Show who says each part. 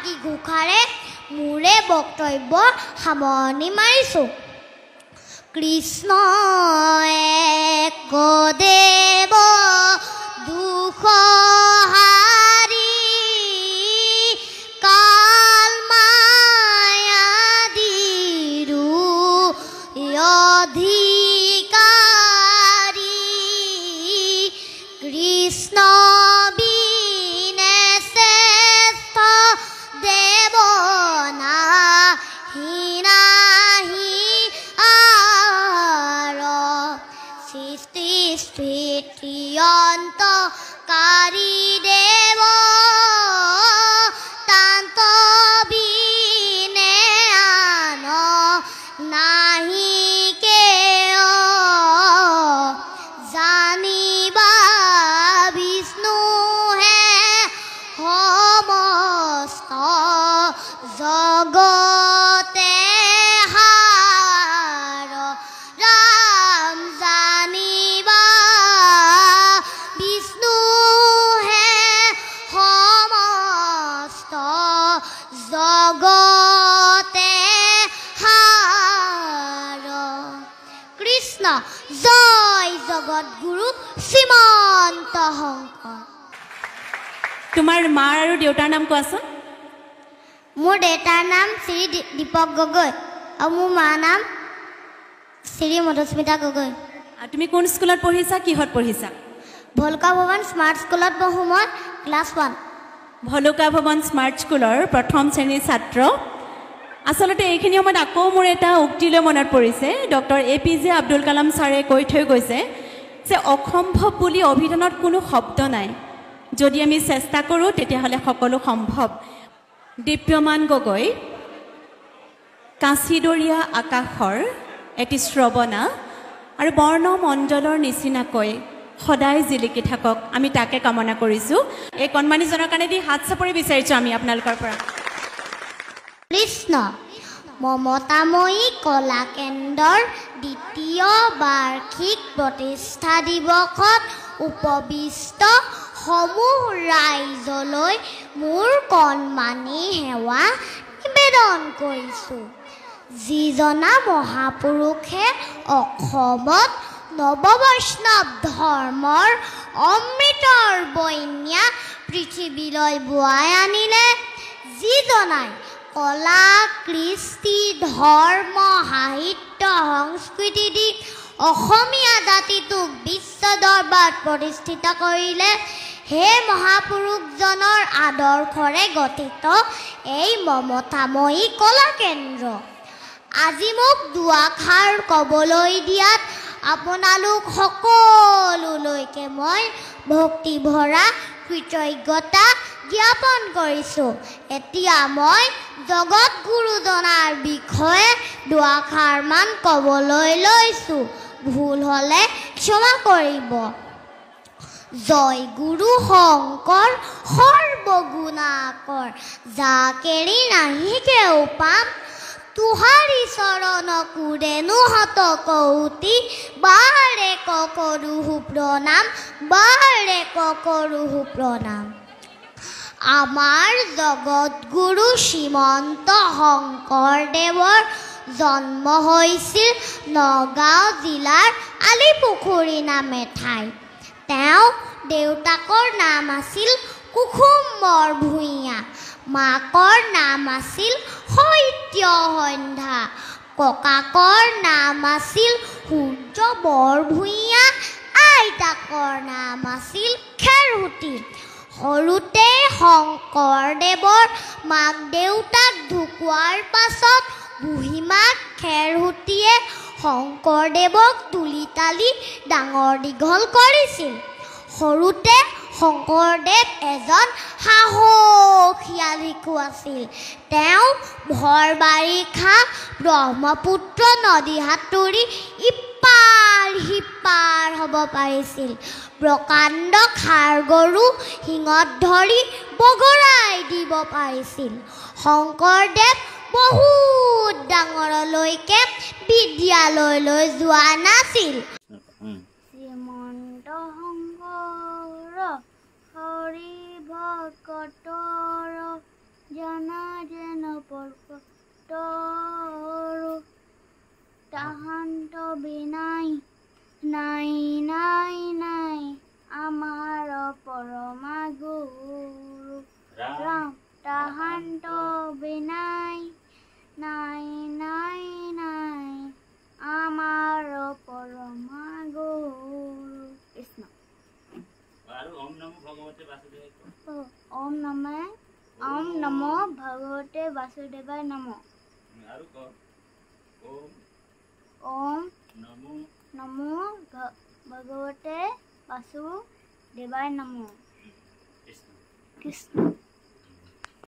Speaker 1: ফাঁকি ঘোষাৰে মোৰে বক্তব্য সামৰণি মাৰিছোঁ। কৃষ্ণ এক দেৱ দুখ
Speaker 2: তোমাৰ মাৰ আৰু দেউতাৰ নাম কোৱাচোন।
Speaker 1: মোৰ দেউতাৰ নাম শ্ৰী দীপক গগৈ আৰু মোৰ মাৰ নাম শ্ৰী মধুস্মিতা গগৈ।
Speaker 2: তুমি কোন স্কুলত পঢ়িছা, কিহত পঢ়িছা?
Speaker 1: ভলকা ভৱন স্মাৰ্ট স্কুলত পঢ়োঁ মই, ক্লাছ 1।
Speaker 2: ভলকা ভৱন স্মাৰ্ট স্কুলৰ প্ৰথম শ্ৰেণীৰ ছাত্ৰ। আচলতে এইখিনি সময়ত আকৌ মোৰ এটা উক্তিলৈ মনত পৰিছে। ডক্টৰ APJ আব্দুল কালাম ছাৰে কৈ থৈ গৈছে যে অসম্ভৱ বুলি অভিধানত কোনো শব্দ নাই, যদি আমি চেষ্টা কৰোঁ তেতিয়াহ'লে সকলো সম্ভৱ। দীপ্যমান গগৈ কাঁচিদৰীয়া আকাশৰ এটি শ্ৰৱণা আৰু বৰ্ণমণ্ডলৰ নিচিনাকৈ সদায় জিলিকি থাকক, আমি তাকে কামনা কৰিছোঁ। এই কণমানিজনৰ কাৰণে দি হাত চাপৰি বিচাৰিছোঁ আমি আপোনালোকৰ পৰা।
Speaker 1: কৃষ্ণ মমতাময়ী কলা কেন্দ্ৰৰ দ্বিতীয় বাৰ্ষিক প্ৰতিষ্ঠা দিৱসত উপবিষ্ট সমূহ ৰাইজলৈ মোৰ কণমানি সেৱা নিবেদন কৰিছোঁ। যিজনা মহাপুৰুষে অসমত নৱবৈষ্ণৱ ধৰ্মৰ অমৃতৰ বন্যা পৃথিৱীলৈ বোৱাই আনিলে, যিজনাই কলা কৃষ্টি ধৰ্ম সাহিত্য সংস্কৃতি দি অসমীয়া জাতিটোক বিশ্ব দৰবাৰত প্ৰতিষ্ঠিত কৰিলে, সেই মহাপুৰুষজনৰ আদৰ্শৰে গঠিত এই মমতাময়ী কলা কেন্দ্ৰ। আজি মোক দুআষাৰ ক'বলৈ দিয়াত আপোনালোক সকলোলৈকে মই ভক্তি ভৰা কৃতজ্ঞতা জ্ঞাপন কৰিছোঁ। এতিয়া মই জগত গুৰুজনাৰ বিষয়ে দুআষাৰমান ক'বলৈ লৈছোঁ, ভুল হ'লে ক্ষমা কৰিব। জয় গুৰু শংকৰ সৰ্বগুণাকৰ, যাকেৰি নাহিকেও পাম, তুহাৰি চৰণ কুৰেণু হত কৌতি, বাৰে কৰোহু প্ৰণাম, বাৰে কৰোহু প্ৰণাম। আমাৰ জগত গুৰু শ্ৰীমন্ত শংকৰদেৱৰ জন্ম হৈছিল নগাঁও জিলাৰ আলিপুখুৰী নামে ঠাই। তেওঁ দেউতাকৰ নাম আছিল কুসুমৰ ভূঞা, মাকৰ নাম আছিল সত্যসন্ধ্যা, ককাকৰ নাম আছিল সূৰ্য বৰভূঞা, আইতাকৰ নাম আছিল খেৰসুঁতী। সৰুতে শংকৰদেৱৰ মাক দেউতাক ঢুকোৱাৰ পাছত বুঢ়ীমাক খেৰসুঁতীয়ে শংকৰদেৱক তুলি তালি ডাঙৰ দীঘল কৰিছিল। সৰুতে শংকৰদেৱ এজন সাহসীয়া শিশু আছিল। তেওঁ ভৰ বাৰিষা ব্ৰহ্মপুত্ৰ নদী সাঁতুৰি ইপাৰ সিপাৰ হ'ব পাৰিছিল। প্ৰকাণ্ড ষাঁড় গৰু শিঙত ধৰি বগৰাই দিব পাৰিছিল। শংকৰদেৱ বহুত ডাঙৰলৈকে বিদ্যালয়লৈ যোৱা নাছিল। শ্ৰীমন্ত শংকৰ হৰি ভকতৰ জনা পৰমা গুৰু ৰাম তাহান্ত বিনাই নাই নাই নাই আমাৰ পৰমা গুৰু কৃষ্ণ ওম নমো ভগৱতে বাসুদেৱায় নমঃ ওম নমো ভগৱতে বাসুদেৱায় নমঃ কৃষ্ণ